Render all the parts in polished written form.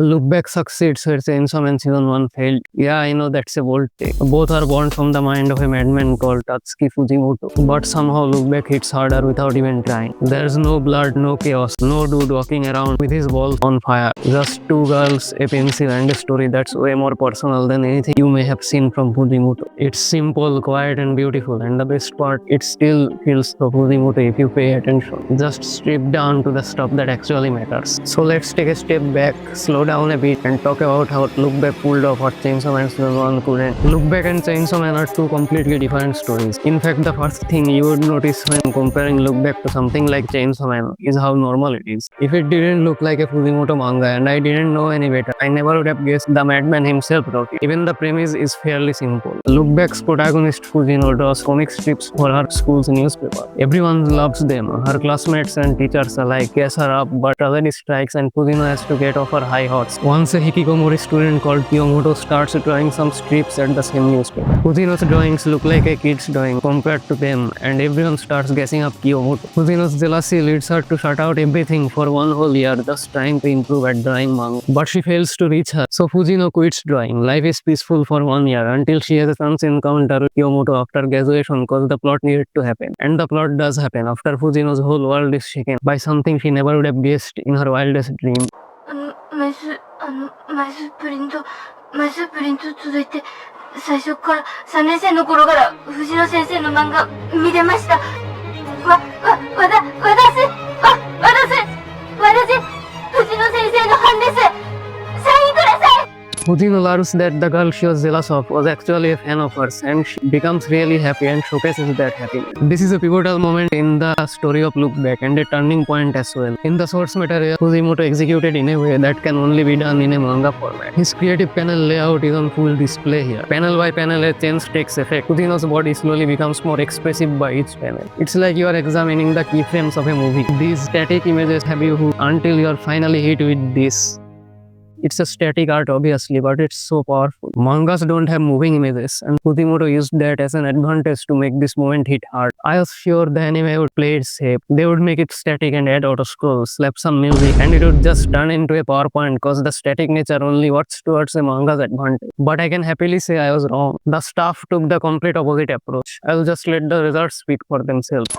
Look back succeeds where Chainsaw Man season 1 failed. Yeah, I know that's a bold take. Both are born from the mind of a madman called Tatsuki Fujimoto. But somehow Look Back hits harder without even trying. There's no blood, no chaos, no dude walking around with his balls on fire. Just two girls, a pencil, and a story that's way more personal than anything you may have seen from Fujimoto. It's simple, quiet, and beautiful, and the best part, it still feels so Fujimoto if you pay attention. Just strip down to the stuff that actually matters. So let's take a step back, slow down a bit, and talk about how Look Back pulled off what Chainsaw Man season 1 couldn't. Look Back and Chainsaw Man are two completely different stories. In fact, the first thing you would notice when comparing Look Back to something like Chainsaw Man is how normal it is. If it didn't look like a Fujimoto manga and I didn't know any better, I never would have guessed the madman himself wrote it. Even the premise is fairly simple. Look Back's protagonist Fujino draws comic strips for her school's newspaper. Everyone loves them. Her classmates and teachers alike gas her up, but tragedy strikes and Fujino has to get off her high horse. Once a hikikomori student called Kiyomoto starts drawing some strips at the same newspaper. Fujino's drawings look like a kid's drawing compared to them, and everyone starts guessing up Kiyomoto. Fujino's jealousy leads her to shut out everything for one whole year, just trying to improve at drawing manga. But she fails to reach her, so Fujino quits drawing. Life is peaceful for 1 year until she has a chance encounter with Kiyomoto after graduation because the plot needed to happen. And the plot does happen after Fujino's whole world is shaken by something she never would have guessed in her wildest dream. 枚数プリント届いて、最初から3年生の頃から藤野先生の漫画見てました。私、藤野先生のファンです。サインください。Fujino learns that the girl she was jealous of was actually a fan of hers, and she becomes really happy and showcases that happiness. This is a pivotal moment in the story of Look Back and a turning point as well. In the source material, Fujimoto executed in a way that can only be done in a manga format. His creative panel layout is on full display here. Panel by panel, a change takes effect. Fujino's body slowly becomes more expressive by each panel. It's like you are examining the keyframes of a movie. These static images have you hooked until you are finally hit with this. It's a static art obviously, but it's so powerful. Mangas don't have moving images, and Fujimoto used that as an advantage to make this moment hit hard. I was sure the anime would play it safe. They would make it static and add auto scroll, slap some music, and it would just turn into a PowerPoint because the static nature only works towards a manga's advantage. But I can happily say I was wrong. The staff took the complete opposite approach. I'll just let the results speak for themselves.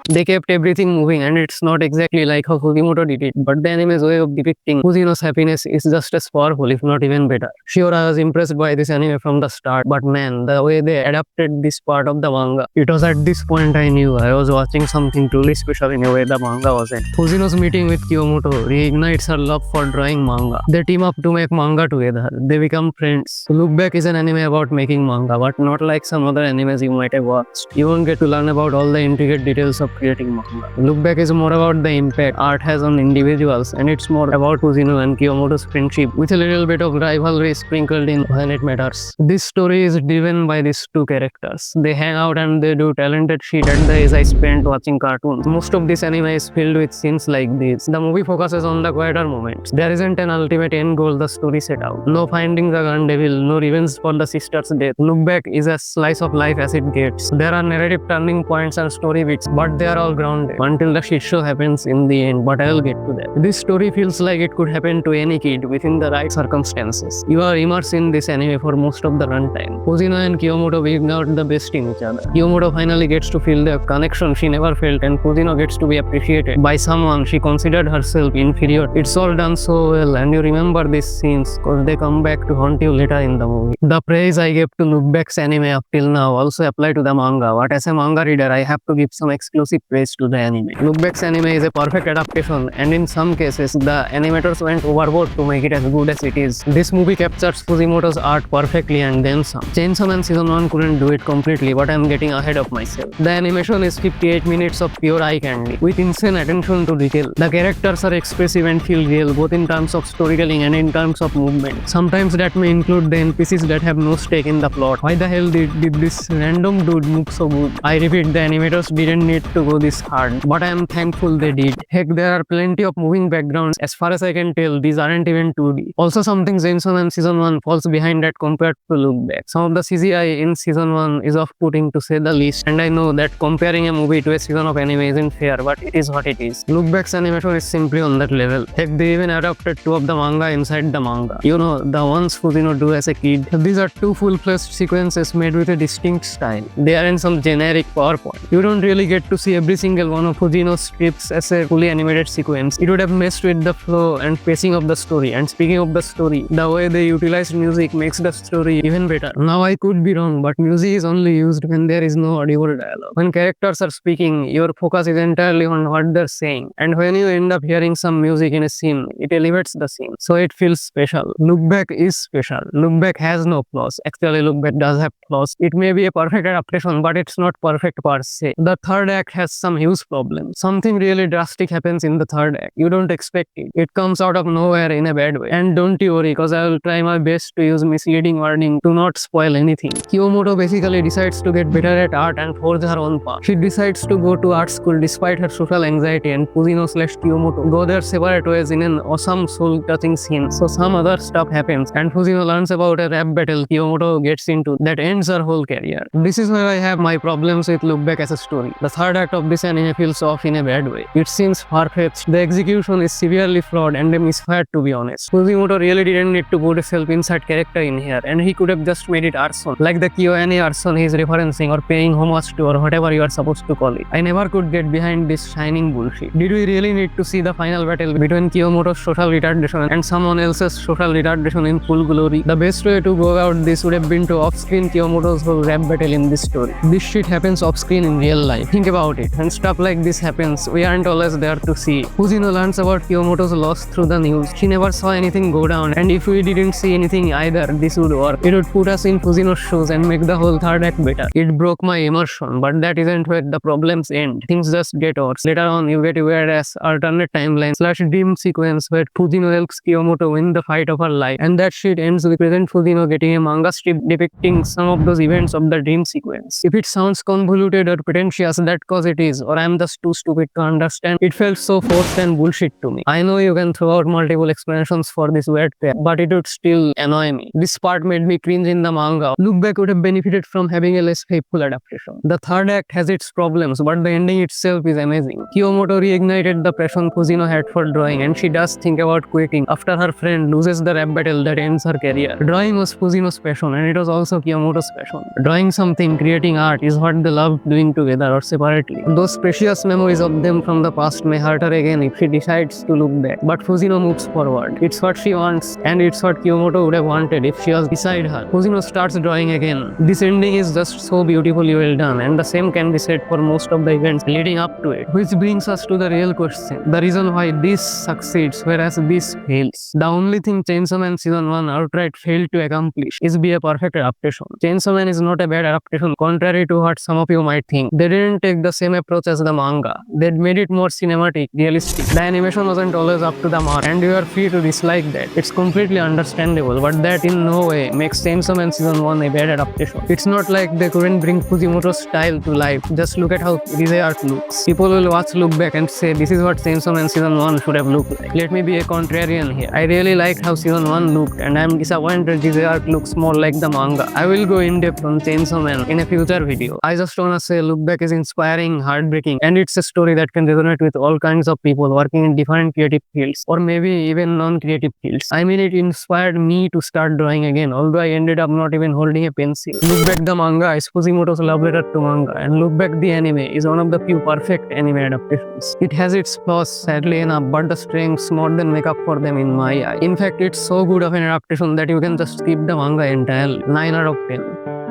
They kept everything moving, and it's not exactly like how Fujimoto did it, but the anime's way of depicting Fujino's happiness is just as powerful, if not even better. Sure, I was impressed by this anime from the start, but man, the way they adapted this part of the manga, it was at this point I knew I was watching something truly special in a way the manga wasn't. Fujino's meeting with Kiyomoto reignites her love for drawing manga. They team up to make manga together. They become friends. Look Back is an anime about making manga, but not like some other animes you might have watched. You won't get to learn about all the intricate details of creating manga. Look Back is more about the impact art has on individuals, and it's more about Fujino and Kiyomoto's friendship with a little bit of rivalry sprinkled in when it matters. This story is driven by these two characters. They hang out and they do talented shit at the age I spent watching cartoons. Most of this anime is filled with scenes like this. The movie focuses on the quieter moments. There isn't an ultimate end goal the story set out. No finding the gun devil, no revenge for the sister's death. Look Back is a slice of life as it gets. There are narrative turning points and story beats, but they are all grounded until the shit show happens in the end, but I'll get to that. This story feels like it could happen to any kid within the right circumstances. You are immersed in this anime for most of the runtime. Fujino and Kiyomoto bring out the best in each other. Kiyomoto finally gets to feel the connection she never felt, and Fujino gets to be appreciated by someone she considered herself inferior. It's all done so well, and you remember these scenes because they come back to haunt you later in the movie. The praise I gave to Look Back's anime up till now also apply to the manga, but as a manga reader I have to give some exclusive massive praise to the anime. Look Back's anime is a perfect adaptation, and in some cases, the animators went overboard to make it as good as it is. This movie captures Fujimoto's art perfectly and then some. Chainsaw Man Season 1 couldn't do it completely, but I'm getting ahead of myself. The animation is 58 minutes of pure eye candy, with insane attention to detail. The characters are expressive and feel real, both in terms of storytelling and in terms of movement. Sometimes that may include the NPCs that have no stake in the plot. Why the hell did this random dude move so good? I repeat, the animators didn't need to go this hard, but I am thankful they did. Heck, there are plenty of moving backgrounds. As far as I can tell, these aren't even 2D. Also, something Chainsaw Man Season 1 falls behind that compared to Look Back. Some of the CGI in Season 1 is off-putting to say the least, and I know that comparing a movie to a season of anime isn't fair, but it is what it is. Look Back's animation is simply on that level. Heck, they even adapted 2 of the manga inside the manga. You know, the ones Fujino do as a kid. These are 2 full-fledged sequences made with a distinct style. They aren't some generic PowerPoint. You don't really get to see every single one of Fujino's strips as a fully animated sequence. It would have messed with the flow and pacing of the story. And speaking of the story, the way they utilized music makes the story even better. Now I could be wrong, but music is only used when there is no audible dialogue. When characters are speaking, your focus is entirely on what they're saying. And when you end up hearing some music in a scene, it elevates the scene. So it feels special. Look Back is special. Look Back has no flaws. Actually, Look Back does have flaws. It may be a perfect adaptation, but it's not perfect per se. The third act has some huge problems. Something really drastic happens in the third act. You don't expect it. It comes out of nowhere in a bad way. And don't you worry, because I will try my best to use misleading wording to not spoil anything. Kiyomoto basically decides to get better at art and forge her own path. She decides to go to art school despite her social anxiety, and Fujino/Kiyomoto go their separate ways in an awesome soul-touching scene. So some other stuff happens, and Fujino learns about a rap battle Kiyomoto gets into that ends her whole career. This is where I have my problems with Look Back as a story. The third act of this anime feels off in a bad way. It seems far-fetched, the execution is severely flawed, and a misfire, to be honest. Fujimoto really didn't need to put a self-inside character in here, and he could have just made it arson, like the KyoAni arson he is referencing or paying homage to, or whatever you are supposed to call it. I never could get behind this shining bullshit. Did we really need to see the final battle between Kiyomoto's social retardation and someone else's social retardation in full glory? The best way to go about this would have been to off-screen Kiyomoto's whole rap battle in this story. This shit happens off-screen in real life. Think about it. When stuff like this happens, we aren't always there to see. Fujino learns about Kiyomoto's loss through the news. She never saw anything go down, and if we didn't see anything either, this would work. It would put us in Fujino's shoes and make the whole third act better. It broke my immersion, but that isn't where the problems end. Things just get worse. Later on, you get a weird-ass alternate timeline / dream sequence where Fujino helps Kiyomoto win the fight of her life, and that shit ends with present Fujino getting a manga strip depicting some of those events of the dream sequence. If it sounds convoluted or pretentious, that's cause it is, or I'm just too stupid to understand. It felt so forced and bullshit to me. I know you can throw out multiple explanations for this weird pair, but it would still annoy me. This part made me cringe in the manga. Look Back would have benefited from having a less faithful adaptation. The third act has its problems, but the ending itself is amazing. Kiyomoto reignited the passion Fujino had for drawing, and she does think about quitting after her friend loses the rap battle that ends her career. Drawing was Fujino's passion, and it was also Kiyomoto's passion. Drawing something, creating art is what they loved doing together or separately. Those precious memories of them from the past may hurt her again if she decides to look back, but Fujino moves forward. It's what she wants, and it's what Kiyomoto would have wanted if she was beside her. Fujino starts drawing again. This ending is just so beautifully well done, and the same can be said for most of the events leading up to it. Which brings us to the real question. The reason why this succeeds whereas this fails. The only thing Chainsaw Man Season 1 outright failed to accomplish is be a perfect adaptation. Chainsaw Man is not a bad adaptation, contrary to what some of you might think. They didn't take the same approach as the manga. They made it more cinematic, realistic. The animation wasn't always up to the mark, and you are free to dislike that. It's completely understandable, but that in no way makes Chainsaw Man Season 1 a bad adaptation. It's not like they couldn't bring Fujimoto's style to life. Just look at how Reze art looks. People will watch Look Back and say this is what Chainsaw Man Season 1 should have looked like. Let me be a contrarian here. I really liked how Season 1 looked, and I'm disappointed Reze art looks more like the manga. I will go in depth on Chainsaw Man in a future video. I just wanna say Look Back is inspiring, heartbreaking, and it's a story that can resonate with all kinds of people working in different creative fields, or maybe even non-creative fields. I mean, it inspired me to start drawing again, although I ended up not even holding a pencil. Look Back the manga is Fujimoto's love letter to manga, and Look Back the anime is one of the few perfect anime adaptations. It has its flaws, sadly enough, but the strengths more than make up for them in my eye. In fact, it's so good of an adaptation that you can just skip the manga entirely. 9 out of 10.